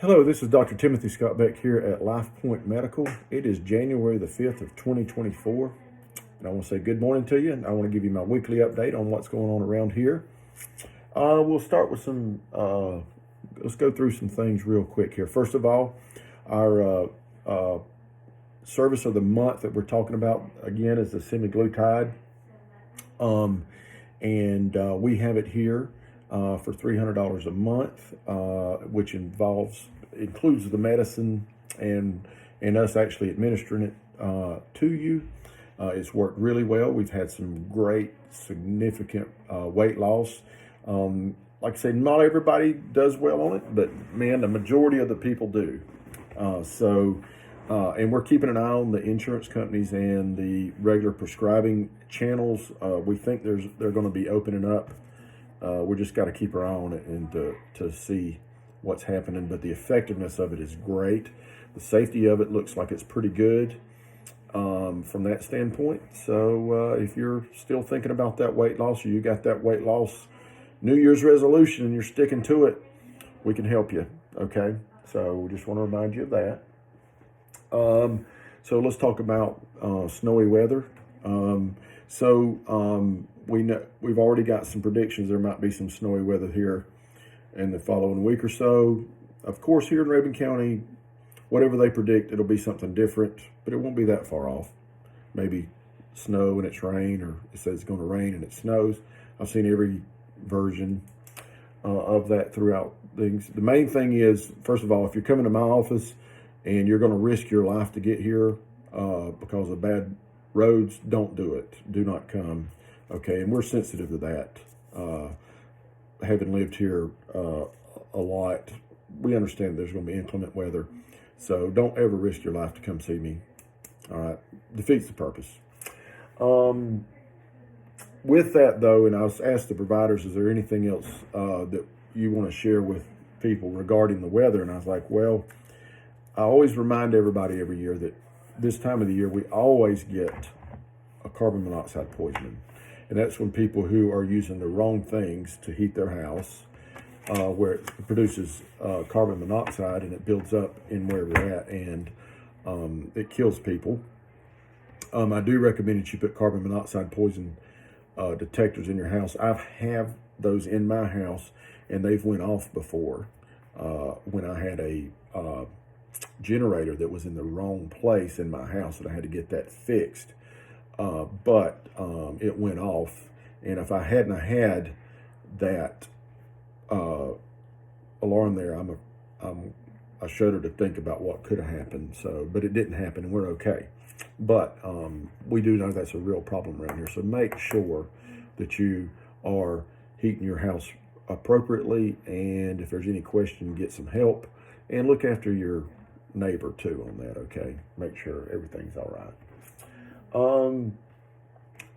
Hello, this is Dr. Timothy Scott Beck here at LifePoint Medical. It is January the 5th of 2024, and I want to say good morning to you, and I want to give you my weekly update on what's going on around here. We'll start with let's go through some things real quick here. First of all, our service of the month that we're talking about, again, is the semaglutide, and we have it here for $300 a month, which includes the medicine and us actually administering it to you. It's worked really well. We've had some great, significant weight loss. Like I said, not everybody does well on it, but man, the majority of the people do. And we're keeping an eye on the insurance companies and the regular prescribing channels. We think they're going to be opening up. We just got to keep our eye on it and to see what's happening. But the effectiveness of it is great. The safety of it looks like it's pretty good from that standpoint. So if you're still thinking about that weight loss, or you got that weight loss New Year's resolution and you're sticking to it, we can help you. Okay, so we just want to remind you of that. So let's talk about snowy weather. We know we've already got some predictions. There might be some snowy weather here in the following week or so. Of course, here in Rabun County, whatever they predict, it'll be something different, but it won't be that far off. Maybe snow and it's rain, or it says it's going to rain and it snows. I've seen every version of that throughout things. The main thing is, first of all, if you're coming to my office and you're going to risk your life to get here because of bad roads, don't do it. Do not come. Okay, and we're sensitive to that. Having lived here a lot, we understand there's going to be inclement weather. So don't ever risk your life to come see me. All right, defeats the purpose. With that, though, and I was asked the providers, is there anything else that you want to share with people regarding the weather? And I was like, well, I always remind everybody every year that this time of the year, we always get a carbon monoxide poisoning. And that's when people who are using the wrong things to heat their house, where it produces carbon monoxide and it builds up in where we're at, and it kills people. I do recommend that you put carbon monoxide poison detectors in your house. I have those in my house, and they've went off before when I had a generator that was in the wrong place in my house, and I had to get that fixed. But it went off, and if I hadn't had that alarm there, I shudder to think about what could have happened. But it didn't happen, and we're okay. But we do know that's a real problem around here. So make sure that you are heating your house appropriately, and if there's any question, get some help, and look after your neighbor too on that. Okay, make sure everything's all right.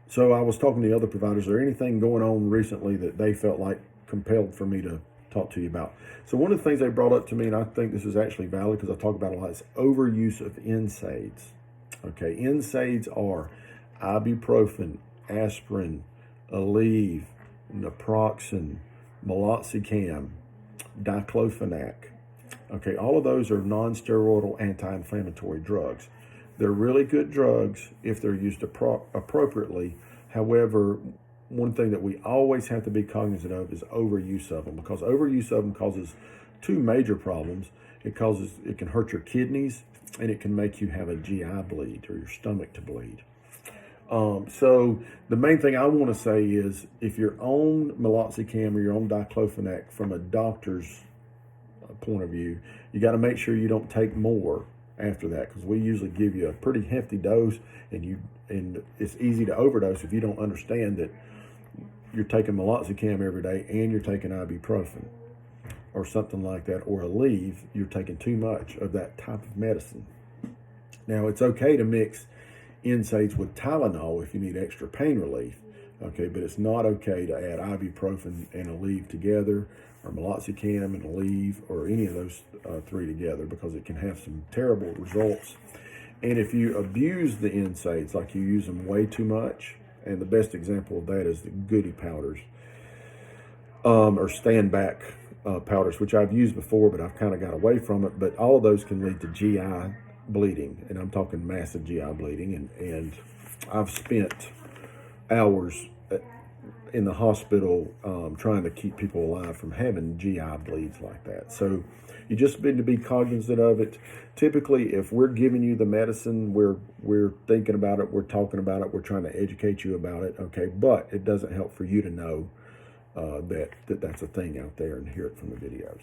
So I was talking to the other providers. Is there anything going on recently that they felt like compelled for me to talk to you about? So one of the things they brought up to me, and I think this is actually valid because I talk about it a lot, is overuse of NSAIDs. Okay, NSAIDs are ibuprofen, aspirin, Aleve, naproxen, meloxicam, diclofenac. Okay, all of those are non-steroidal anti-inflammatory drugs. They're really good drugs if they're used appropriately. However, one thing that we always have to be cognizant of is overuse of them, because overuse of them causes two major problems. It can hurt your kidneys, and it can make you have a GI bleed, or your stomach to bleed. So the main thing I want to say is, if you're on meloxicam or you're on diclofenac, from a doctor's point of view, you got to make sure you don't take more after that, because we usually give you a pretty hefty dose, and it's easy to overdose if you don't understand that you're taking meloxicam every day and you're taking ibuprofen or something like that, or Aleve. You're taking too much of that type of medicine. Now, it's okay to mix NSAIDs with Tylenol if you need extra pain relief, okay, but it's not okay to add ibuprofen and Aleve together, or meloxicam and Aleve, or any of those three together, because it can have some terrible results. And if you abuse the NSAIDs, like you use them way too much, and the best example of that is the Goody powders, or stand back powders, which I've used before, but I've kind of got away from it. But all of those can lead to GI bleeding, and I'm talking massive GI bleeding. And I've spent hours in the hospital trying to keep people alive from having GI bleeds like that. So you just need to be cognizant of it. Typically, if we're giving you the medicine, we're thinking about it, we're talking about it, we're trying to educate you about it, okay? But it doesn't help for you to know that's a thing out there and hear it from the videos.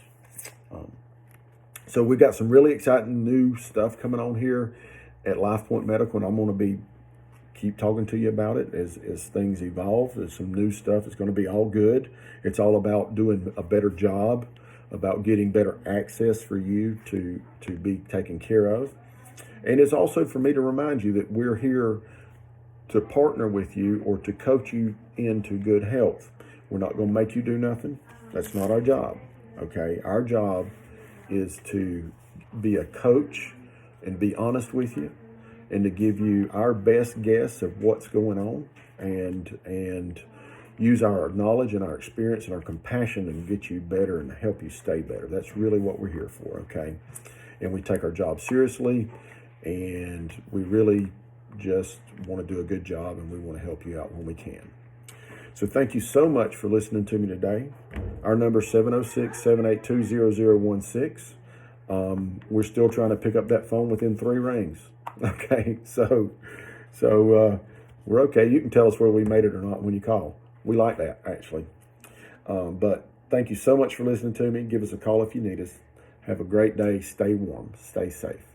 So we've got some really exciting new stuff coming on here at LifePoint Medical, and I'm going to keep talking to you about it as things evolve. There's some new stuff. It's going to be all good. It's all about doing a better job, about getting better access for you to be taken care of. And it's also for me to remind you that we're here to partner with you or to coach you into good health. We're not going to make you do nothing. That's not our job, okay? Our job is to be a coach and be honest with you and to give you our best guess of what's going on and use our knowledge and our experience and our compassion and get you better and help you stay better. That's really what we're here for, okay? And we take our job seriously, and we really just want to do a good job, and we want to help you out when we can. So thank you so much for listening to me today. Our number is 706-782-0016. We're still trying to pick up that phone within 3 rings. Okay, so we're okay. You can tell us whether we made it or not when you call. We like that, actually. But thank you so much for listening to me. Give us a call if you need us. Have a great day. Stay warm. Stay safe.